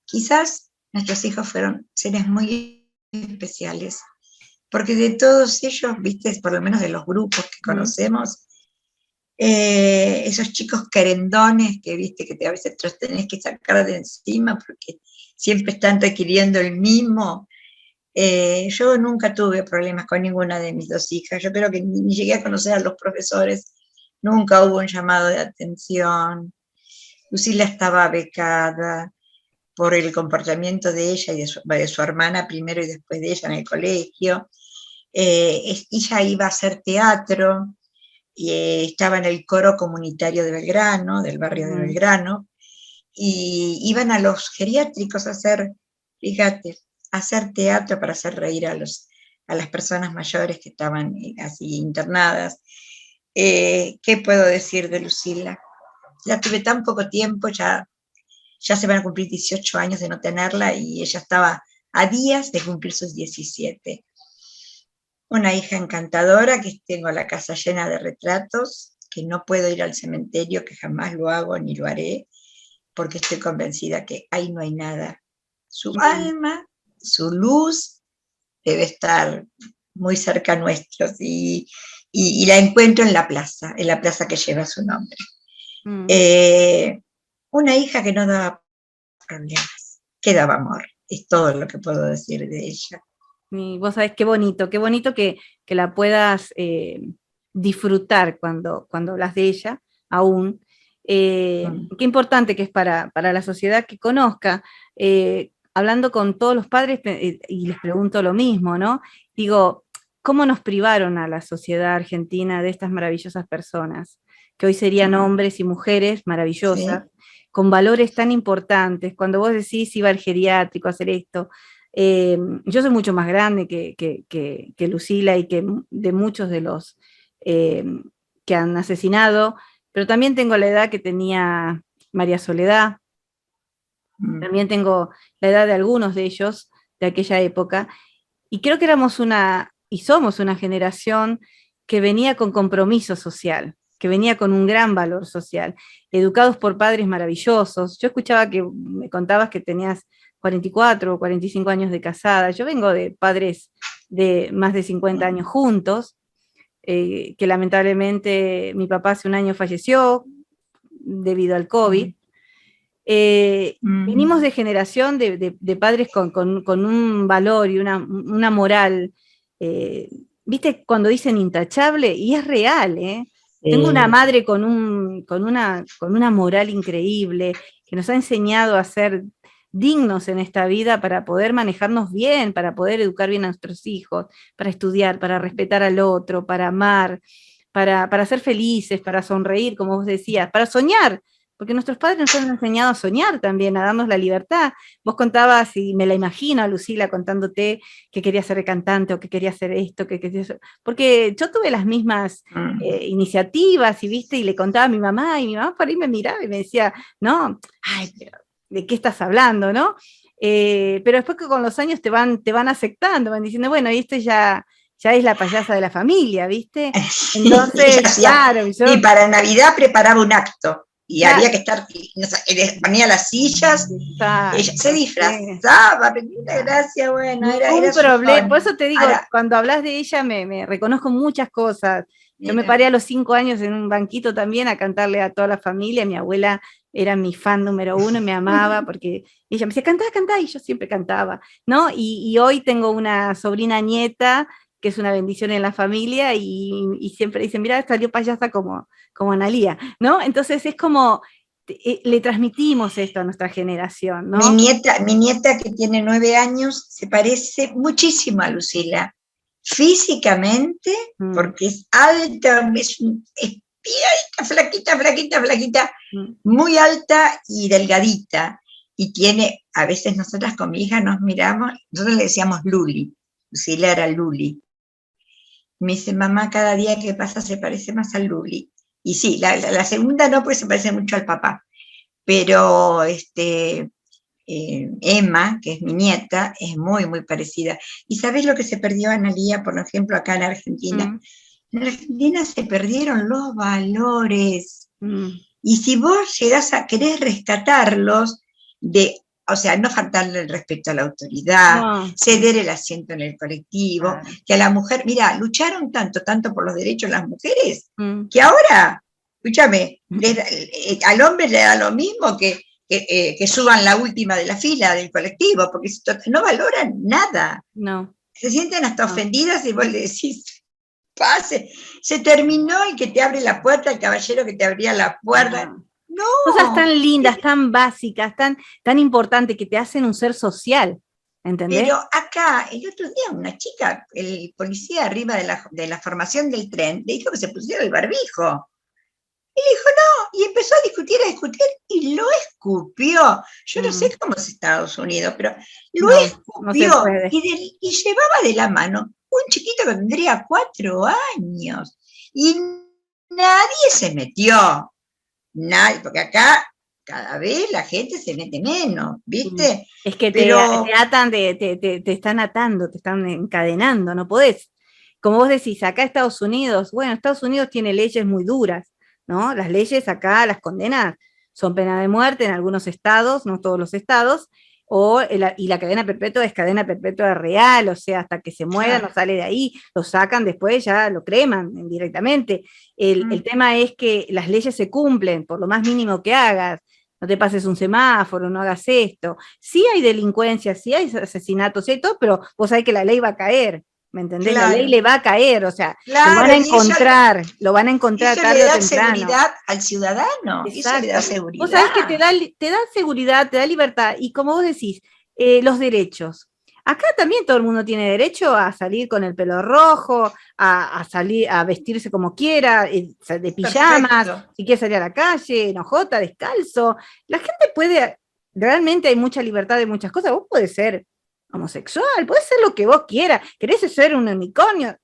quizás nuestros hijos fueron seres muy especiales, porque de todos ellos, viste, por lo menos de los grupos que conocemos, esos chicos querendones que viste que a veces te los tenés que sacar de encima porque siempre están requiriendo el mismo. Yo nunca tuve problemas con ninguna de mis dos hijas, yo creo que ni llegué a conocer a los profesores, nunca hubo un llamado de atención. Lucila estaba becada por el comportamiento de ella y de su hermana primero y después de ella en el colegio. Ella iba a hacer teatro y estaba en el coro comunitario de Belgrano, del barrio de Belgrano, y iban a los geriátricos a hacer, fíjate, a hacer teatro para hacer reír a las personas mayores que estaban así internadas. ¿Qué puedo decir de Lucila? La tuve tan poco tiempo, ya se van a cumplir 18 años de no tenerla y ella estaba a días de cumplir sus 17. Una hija encantadora, que tengo la casa llena de retratos, que no puedo ir al cementerio, que jamás lo hago ni lo haré, porque estoy convencida que ahí no hay nada. Su alma, su luz, debe estar muy cerca nuestro, y la encuentro en la plaza que lleva su nombre. Una hija que no daba problemas, que daba amor, es todo lo que puedo decir de ella. Y vos sabés qué bonito que la puedas disfrutar cuando hablas de ella, aún. Qué importante que es para la sociedad que conozca. Hablando con todos los padres, y les pregunto lo mismo, ¿no? Digo, ¿cómo nos privaron a la sociedad argentina de estas maravillosas personas? Que hoy serían hombres y mujeres maravillosas, sí, con valores tan importantes. Cuando vos decís iba al geriátrico a hacer esto, yo soy mucho más grande que Lucila y que de muchos de los que han asesinado, pero también tengo la edad que tenía María Soledad, también tengo la edad de algunos de ellos de aquella época, y creo que éramos y somos una generación que venía con compromiso social, que venía con un gran valor social, educados por padres maravillosos. Yo escuchaba que me contabas que tenías 44 o 45 años de casada. Yo vengo de padres de más de 50 años juntos, que lamentablemente mi papá hace un año falleció debido al COVID. Venimos de generación de padres con un valor y una moral, viste cuando dicen intachable, y es real, ¿eh? Tengo una madre con una moral increíble, que nos ha enseñado a ser dignos en esta vida para poder manejarnos bien, para poder educar bien a nuestros hijos, para estudiar, para respetar al otro, para amar, para ser felices, para sonreír, como vos decías, para soñar, porque nuestros padres nos han enseñado a soñar también, a darnos la libertad. Vos contabas, y me la imagino a Lucila contándote que quería ser cantante o que quería hacer esto, que quería hacer... Porque yo tuve las mismas iniciativas, y viste, y le contaba a mi mamá, y mi mamá por ahí me miraba y me decía, no, ay, pero ¿de qué estás hablando, no? Pero después que con los años te van aceptando, van diciendo, bueno, y esto ya es la payasa de la familia, ¿viste? Entonces, claro. Y para Navidad preparaba un acto. Y había que estar, ponía las sillas, ella se disfrazaba, gracia, bueno, era problema. Por eso te digo, cuando hablas de ella me reconozco muchas cosas. Yo me paré a los 5 años en un banquito también a cantarle a toda la familia. Mi abuela era mi fan número 1, me amaba porque ella me decía, cantá, cantá, y yo siempre cantaba, ¿no? Y hoy tengo una sobrina nieta que es una bendición en la familia, y siempre dicen, mira, salió payasa como Analía, ¿no? Entonces es como, le transmitimos esto a nuestra generación, ¿no? Mi nieta que tiene 9 años se parece muchísimo a Lucila, físicamente, porque es alta, es flaquita, flaquita, flaquita, muy alta y delgadita, y tiene, a veces nosotras con mi hija nos miramos, nosotros le decíamos Luli, Lucila era Luli. Me dice, mamá, cada día que pasa se parece más a Luli. Y sí, la segunda no, porque se parece mucho al papá. Pero Emma, que es mi nieta, es muy, muy parecida. ¿Y sabés lo que se perdió, Analía, por ejemplo, acá en Argentina? En Argentina se perdieron los valores. Y si vos llegás a querer rescatarlos, o sea, no faltarle el respeto a la autoridad, ceder el asiento en el colectivo, que a la mujer, mira, lucharon tanto por los derechos de las mujeres, que ahora, escúchame, al hombre le da lo mismo que suban la última de la fila del colectivo, porque no valoran nada. No. Se sienten hasta ofendidas y vos le decís, pase, se terminó y que te abre la puerta, el caballero que te abría la puerta. No. Cosas tan lindas, tan básicas, tan importantes, que te hacen un ser social, ¿entendés? Pero acá, el otro día, una chica, el policía arriba de la formación del tren, le dijo que se pusiera el barbijo. Y le dijo no, y empezó a discutir, y lo escupió. Yo no sé cómo es Estados Unidos, pero lo escupió, no y llevaba de la mano un chiquito que tendría 4 años, y nadie se metió, nadie, porque acá cada vez la gente se mete menos, ¿viste? Es que te atan, te están atando, te están encadenando, no podés. Como vos decís, acá Estados Unidos tiene leyes muy duras, ¿no? Las leyes acá, las condenas son pena de muerte en algunos estados, no todos los estados, y la cadena perpetua es cadena perpetua real, o sea, hasta que se muera no sale de ahí, lo sacan después, ya lo creman directamente. El tema es que las leyes se cumplen, por lo más mínimo que hagas, no te pases un semáforo, no hagas esto. Sí hay delincuencia, sí hay asesinatos, sí hay todo, pero vos sabés que la ley va a caer. ¿Me entendés? Claro. La ley le va a caer, o sea, lo van a encontrar eso tarde le da o temprano. Seguridad al ciudadano, exacto. Eso le da seguridad. Vos sabés que te da seguridad, te da libertad, y como vos decís, los derechos. Acá también todo el mundo tiene derecho a salir con el pelo rojo, a salir, a vestirse como quiera, de pijamas, perfecto. Si quiere salir a la calle, en ojota, descalzo. La gente puede, realmente hay mucha libertad de muchas cosas. Vos podés ser homosexual, puede ser lo que vos quieras, querés ser un unicornio,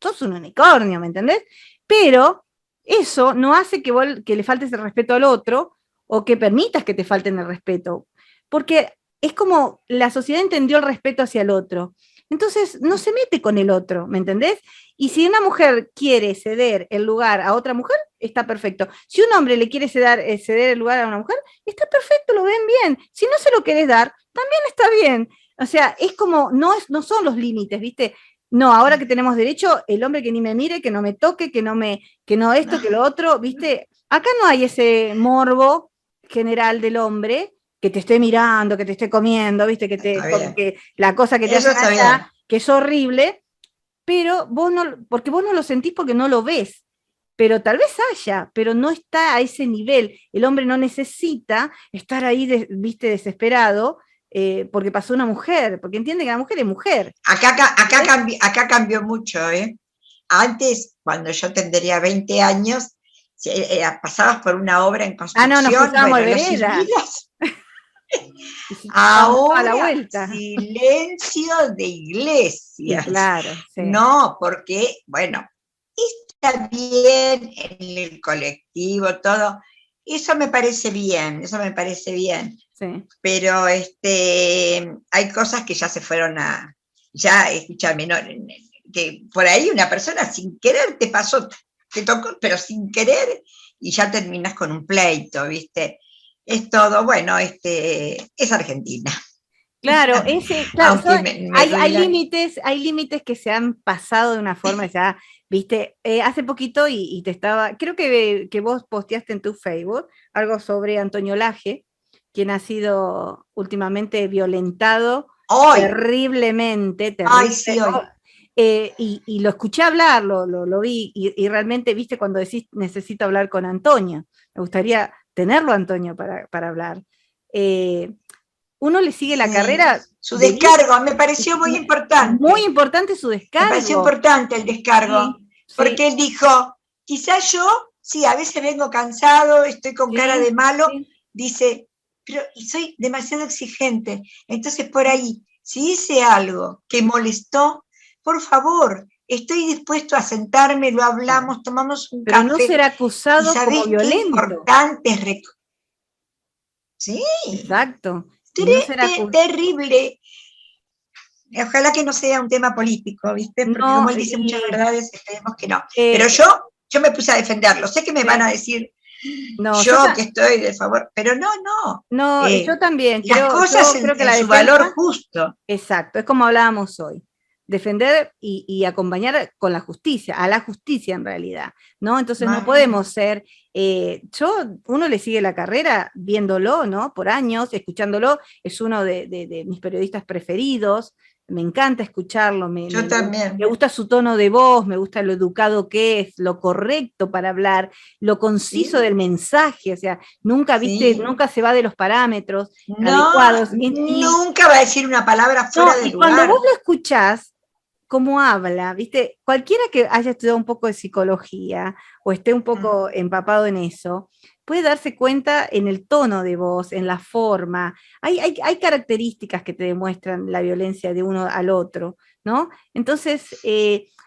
sos un unicornio, ¿me entendés? Pero eso no hace que le faltes el respeto al otro, o que permitas que te falten el respeto, porque es como la sociedad entendió el respeto hacia el otro, entonces no se mete con el otro, ¿me entendés? Y si una mujer quiere ceder el lugar a otra mujer, está perfecto. Si un hombre le quiere ceder el lugar a una mujer, está perfecto, lo ven bien. Si no se lo querés dar, también está bien. O sea, es como, no son los límites, ¿viste? No, ahora que tenemos derecho, el hombre que ni me mire, que no me toque, que no esto, que lo otro, ¿viste? Acá no hay ese morbo general del hombre que te esté mirando, que te esté comiendo, ¿viste? Que la cosa que te hace allá, que es horrible, pero porque vos no lo sentís, porque no lo ves. Pero tal vez haya, pero no está a ese nivel. El hombre no necesita estar ahí, ¿viste? Desesperado, porque pasó una mujer, porque entiende que la mujer es mujer. Acá cambió mucho, ¿eh? Antes, cuando yo tendría 20 años, pasabas por una obra en construcción. Nos cruzábamos vereda. Ahora, silencio de iglesias. Sí, claro, sí. No, porque, bueno, está bien en el colectivo, todo. Eso me parece bien. Sí. Pero hay cosas que ya se fueron escúchame, no, que por ahí una persona sin querer te tocó, pero sin querer, y ya terminas con un pleito, ¿viste? Es todo, bueno, es Argentina. Claro, hay límites que se han pasado de una forma ya, ¿viste? Hace poquito, y creo que vos posteaste en tu Facebook algo sobre Antonio Laje, quien ha sido últimamente violentado terriblemente. Ay, sí, hoy. Y lo escuché hablar, lo vi, y realmente, viste, cuando decís necesito hablar con Antonio, me gustaría tenerlo a Antonio para hablar. Uno le sigue la carrera. Su descargo, me pareció muy importante. Muy importante su descargo. Me pareció importante el descargo, sí. porque él dijo, quizás yo, sí, a veces vengo cansado, estoy con cara de malo, dice, pero soy demasiado exigente. Entonces por ahí, si hice algo que molestó, por favor, estoy dispuesto a sentarme, lo hablamos, tomamos un café. Pero no ser acusado como violento. Qué importante es sí. Exacto. Terrible. Ojalá que no sea un tema político, ¿viste? Porque como él dice muchas verdades, esperemos que no. Pero yo me puse a defenderlo. Sé que me van a decir yo que estoy de favor, pero no. No, yo también. Las cosas creo que en su valor justo. Exacto, es como hablábamos hoy. Defender y acompañar con la justicia, a la justicia en realidad, ¿no? Entonces no podemos ser, uno le sigue la carrera viéndolo, ¿no? Por años, escuchándolo, es uno de mis periodistas preferidos, me encanta escucharlo, yo también. Me gusta su tono de voz, me gusta lo educado que es, lo correcto para hablar, lo conciso del mensaje, o sea, nunca se va de los parámetros adecuados. Nunca va a decir una palabra fuera de lugar. Cuando vos lo escuchás, cómo habla, ¿viste? Cualquiera que haya estudiado un poco de psicología o esté un poco empapado en eso, puede darse cuenta en el tono de voz, en la forma. Hay características que te demuestran la violencia de uno al otro, ¿no? Entonces,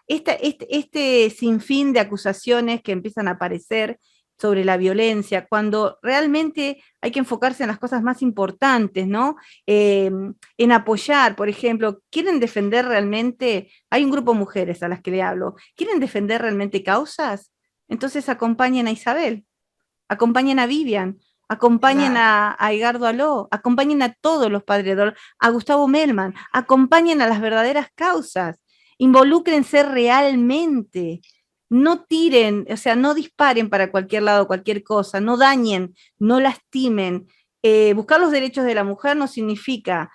este sinfín de acusaciones que empiezan a aparecer sobre la violencia, cuando realmente hay que enfocarse en las cosas más importantes, ¿no? En apoyar, por ejemplo, ¿quieren defender realmente? Hay un grupo de mujeres a las que le hablo, ¿quieren defender realmente causas? Entonces acompañen a Isabel, acompañen a Vivian, acompañen a Edgardo Aló, acompañen a todos los padres de dolor, a Gustavo Melman, acompañen a las verdaderas causas, involúcrense realmente. No tiren, o sea, no disparen para cualquier lado, cualquier cosa, no dañen, no lastimen. Buscar los derechos de la mujer no significa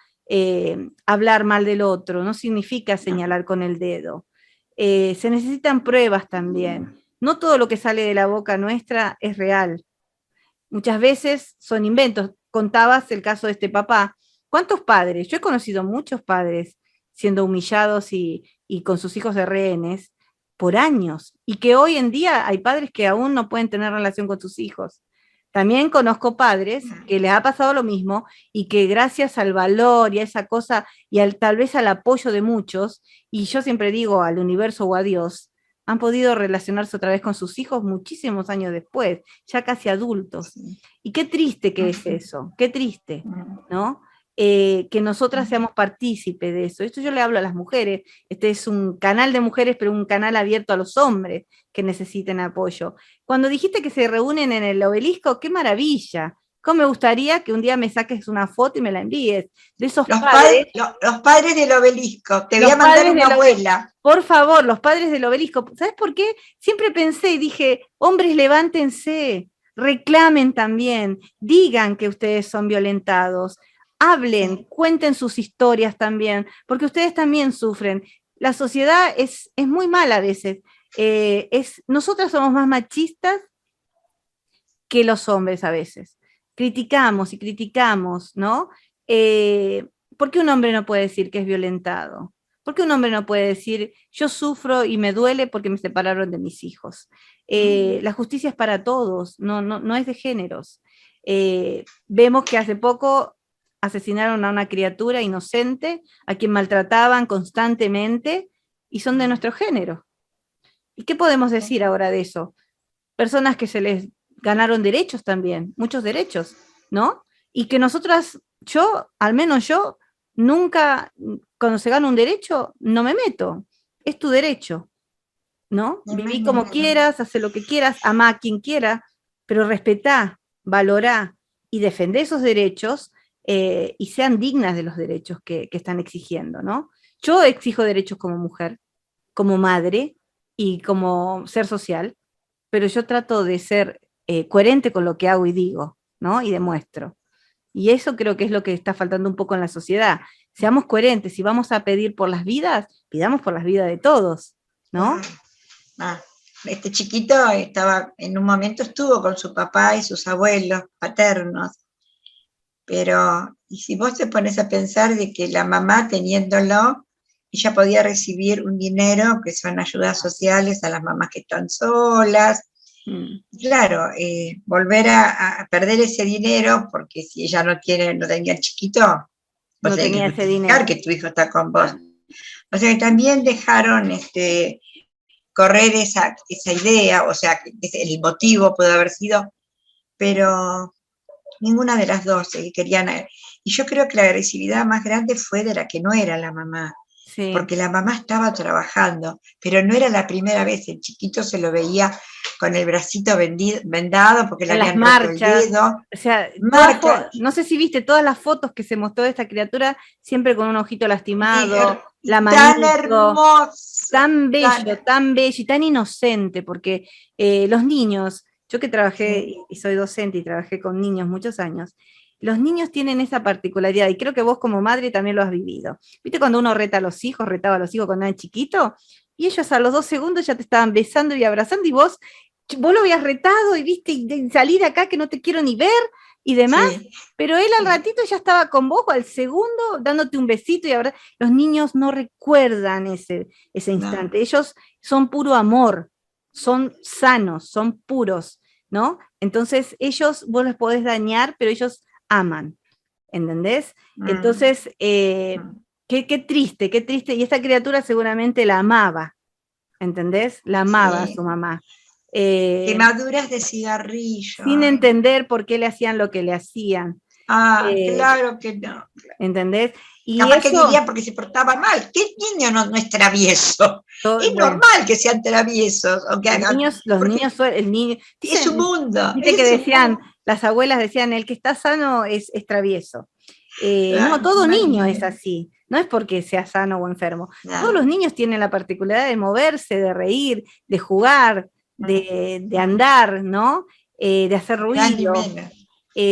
hablar mal del otro, no significa señalar con el dedo. Se necesitan pruebas también. No todo lo que sale de la boca nuestra es real. Muchas veces son inventos. Contabas el caso de este papá. ¿Cuántos padres? Yo he conocido muchos padres siendo humillados y con sus hijos de rehenes por años, y que hoy en día hay padres que aún no pueden tener relación con sus hijos. También conozco padres que les ha pasado lo mismo y que gracias al valor y a esa cosa y tal vez al apoyo de muchos, y yo siempre digo al universo o a Dios, han podido relacionarse otra vez con sus hijos muchísimos años después, ya casi adultos. Y qué triste que es eso, qué triste, ¿no? Que nosotras seamos partícipes de eso. Esto yo le hablo a las mujeres, este es un canal de mujeres, pero un canal abierto a los hombres que necesiten apoyo. Cuando dijiste que se reúnen en el obelisco, qué maravilla. ¿Cómo me gustaría que un día me saques una foto y me la envíes? De esos padres. Los padres del obelisco, te voy a mandar una abuela. Por favor, los padres del obelisco. ¿Sabes por qué? Siempre pensé y dije, hombres, levántense, reclamen también, digan que ustedes son violentados. Hablen, cuenten sus historias también, porque ustedes también sufren. La sociedad es muy mala a veces. Nosotras somos más machistas que los hombres a veces. Criticamos y criticamos, ¿no? ¿Por qué un hombre no puede decir que es violentado? ¿Por qué un hombre no puede decir, yo sufro y me duele porque me separaron de mis hijos? La justicia es para todos, no es de géneros. Vemos que hace poco asesinaron a una criatura inocente, a quien maltrataban constantemente, y son de nuestro género. ¿Y qué podemos decir ahora de eso? Personas que se les ganaron derechos también, muchos derechos, ¿no? Y que nosotras, al menos yo, nunca, cuando se gana un derecho, no me meto. Es tu derecho, ¿no? Viví como quieras, haz lo que quieras, amá a quien quiera, pero respetá, valorá y defendé esos derechos, y sean dignas de los derechos que están exigiendo, ¿no? Yo exijo derechos como mujer, como madre y como ser social, pero yo trato de ser coherente con lo que hago y digo, ¿no? Y demuestro. Y eso creo que es lo que está faltando un poco en la sociedad. Seamos coherentes, si vamos a pedir por las vidas, pidamos por las vidas de todos, ¿no? este chiquito estaba, en un momento estuvo con su papá y sus abuelos paternos, pero, y si vos te pones a pensar de que la mamá teniéndolo, ella podía recibir un dinero que son ayudas sociales a las mamás que están solas. Claro, volver a perder ese dinero, porque si ella no tenía el chiquito, vos No tenés tenía que ese justificar dinero. que tu hijo está con vos. O sea que también dejaron correr esa idea, o sea, que el motivo puede haber sido, pero ninguna de las dos querían. Y yo creo que la agresividad más grande fue de la que no era la mamá, Sí. porque la mamá estaba trabajando, pero no era la primera vez, el chiquito se lo veía con el bracito vendado porque le En las habían roto el marchas, dedo. o sea, Marca, no sé si viste todas las fotos que se mostró de esta criatura, siempre con un ojito lastimado, la tan manito, hermoso, tan bello y tan inocente, porque los niños, yo que trabajé sí. y soy docente y trabajé con niños muchos años, los niños tienen esa particularidad, y creo que vos como madre también lo has vivido. ¿Viste cuando uno retaba a los hijos cuando eran chiquitos? Y ellos a los 2 segundos ya te estaban besando y abrazando, y vos lo habías retado y viste, y salí de acá que no te quiero ni ver y demás, Sí, pero él al ratito ya estaba con vos, o al segundo, dándote un besito y ahora los niños no recuerdan ese instante, no. ellos son puro amor, son sanos, son puros, ¿no? Entonces ellos, vos los podés dañar, pero ellos aman, ¿entendés? Entonces, qué triste, y esta criatura seguramente la amaba, ¿entendés? La amaba a Sí. su mamá. Quemaduras de cigarrillo. Sin Ay, entender por qué le hacían lo que le hacían. claro que no. ¿Entendés? Y Capaz que eso, dirían porque se portaba mal. ¿Qué niño no es travieso? Es bueno, normal que sean traviesos o que hagan, los porque niños, el niño, es su mundo, viste que es su decían, mundo. las abuelas decían, el que está sano es travieso. No, todo niño es así, no es porque sea sano o enfermo. Todos los niños tienen la particularidad de moverse, de reír, de jugar, de andar, ¿no? De hacer ruido.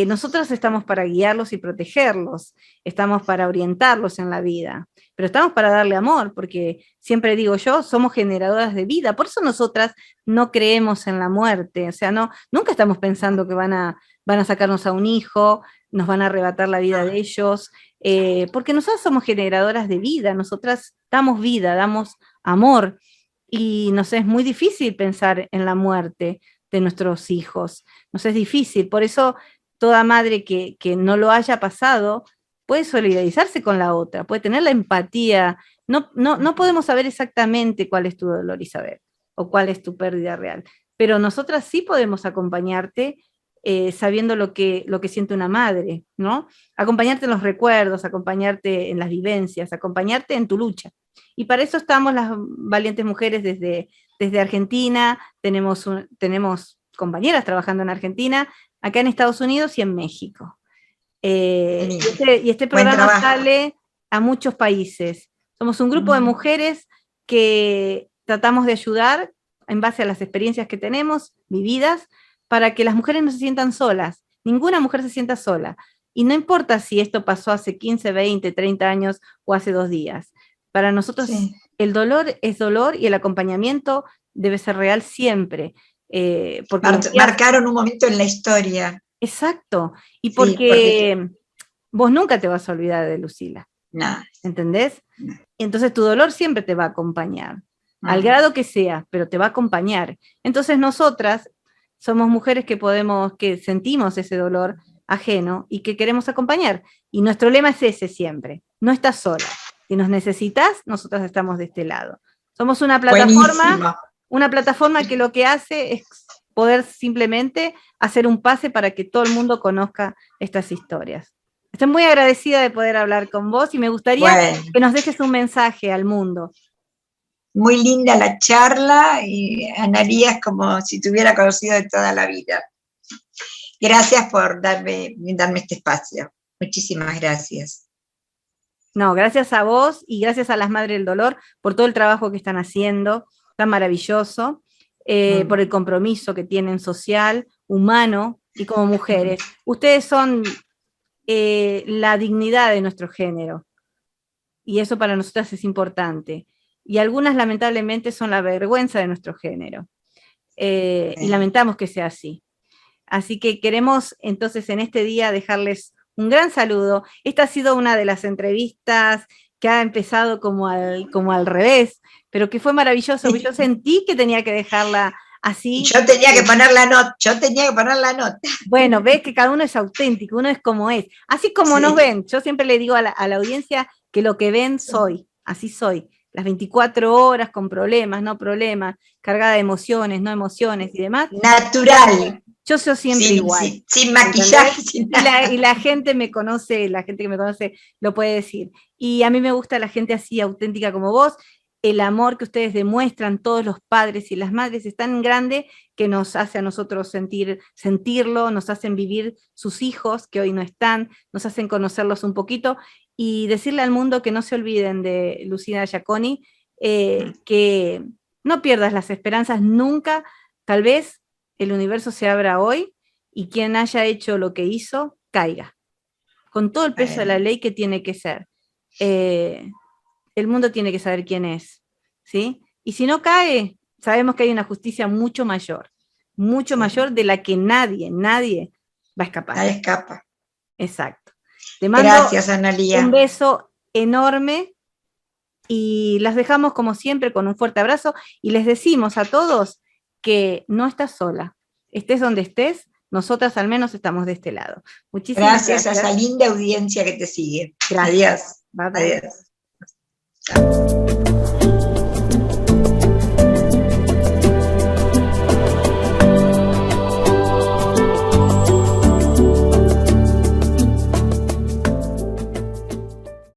Nosotros estamos para guiarlos y protegerlos, estamos para orientarlos en la vida, pero estamos para darle amor, porque siempre digo yo, somos generadoras de vida, por eso nosotras no creemos en la muerte, o sea, nunca estamos pensando que van a sacarnos a un hijo, nos van a arrebatar la vida de ellos, porque nosotras somos generadoras de vida, nosotras damos vida, damos amor, y nos es muy difícil pensar en la muerte de nuestros hijos, nos es difícil, por eso toda madre que no lo haya pasado puede solidarizarse con la otra, puede tener la empatía. No podemos saber exactamente cuál es tu dolor, Isabel, o cuál es tu pérdida real, pero nosotras sí podemos acompañarte sabiendo lo que siente una madre, ¿no? Acompañarte en los recuerdos, acompañarte en las vivencias, acompañarte en tu lucha. Y para eso estamos las valientes mujeres desde Argentina, tenemos compañeras trabajando en Argentina, acá en Estados Unidos y en México. Y este Buen programa trabajo. sale a muchos países. Somos un grupo de mujeres que tratamos de ayudar en base a las experiencias que tenemos vividas para que las mujeres no se sientan solas. Ninguna mujer se sienta sola. Y no importa si esto pasó hace 15, 20, 30 años o hace 2 días. Para nosotros el dolor es dolor y el acompañamiento debe ser real siempre. Porque marcaron un momento en la historia. Exacto, y Sí, porque vos nunca te vas a olvidar de Lucila, no, ¿entendés? no. Entonces tu dolor siempre te va a acompañar, al grado que sea, pero te va a acompañar. Entonces nosotras somos mujeres que sentimos ese dolor ajeno y que queremos acompañar. Y nuestro lema es ese siempre, no estás sola. Si nos necesitas, nosotras estamos de este lado. Somos Buenísimo. una plataforma que lo que hace es poder simplemente hacer un pase para que todo el mundo conozca estas historias. Estoy muy agradecida de poder hablar con vos y me gustaría que nos dejes un mensaje al mundo. Muy linda la charla y Analía es como si te hubiera conocido de toda la vida. Gracias por brindarme este espacio. Muchísimas gracias. No, gracias a vos y gracias a las Madres del Dolor por todo el trabajo que están haciendo, tan maravilloso, por el compromiso que tienen social, humano y como mujeres. Ustedes son la dignidad de nuestro género y eso para nosotras es importante. Y algunas lamentablemente son la vergüenza de nuestro género. y lamentamos que sea así. Así que queremos entonces en este día dejarles un gran saludo. Esta ha sido una de las entrevistas que ha empezado como al revés, pero que fue maravilloso, porque yo sentí que tenía que dejarla así. Yo tenía que poner la nota, Bueno, ves que cada uno es auténtico, uno es como es. Así como nos ven, yo siempre le digo a la audiencia que lo que ven soy, así soy. Las 24 horas con problemas, no problemas, cargada de emociones, no emociones y demás. Natural. Yo soy siempre igual. Sin maquillaje, sin nada. Y la gente me conoce, la gente que me conoce lo puede decir. Y a mí me gusta la gente así auténtica como vos. El amor que ustedes demuestran, todos los padres y las madres, es tan grande que nos hace a nosotros sentirlo, nos hacen vivir sus hijos que hoy no están, nos hacen conocerlos un poquito y decirle al mundo que no se olviden de Lucina Giaconi, que no pierdas las esperanzas nunca. Tal vez el universo se abra hoy y quien haya hecho lo que hizo, caiga. Con todo el peso de la ley que tiene que ser. El mundo tiene que saber quién es, ¿sí? Y si no cae, sabemos que hay una justicia mucho mayor de la que nadie va a escapar. Nadie escapa. Exacto. Te mando gracias, Analía. Un beso enorme y las dejamos como siempre con un fuerte abrazo y les decimos a todos que no estás sola. Estés donde estés, nosotras al menos estamos de este lado. Muchísimas gracias. A esa linda audiencia que te sigue. Gracias. Adiós. Bye, bye. Adiós. Chao.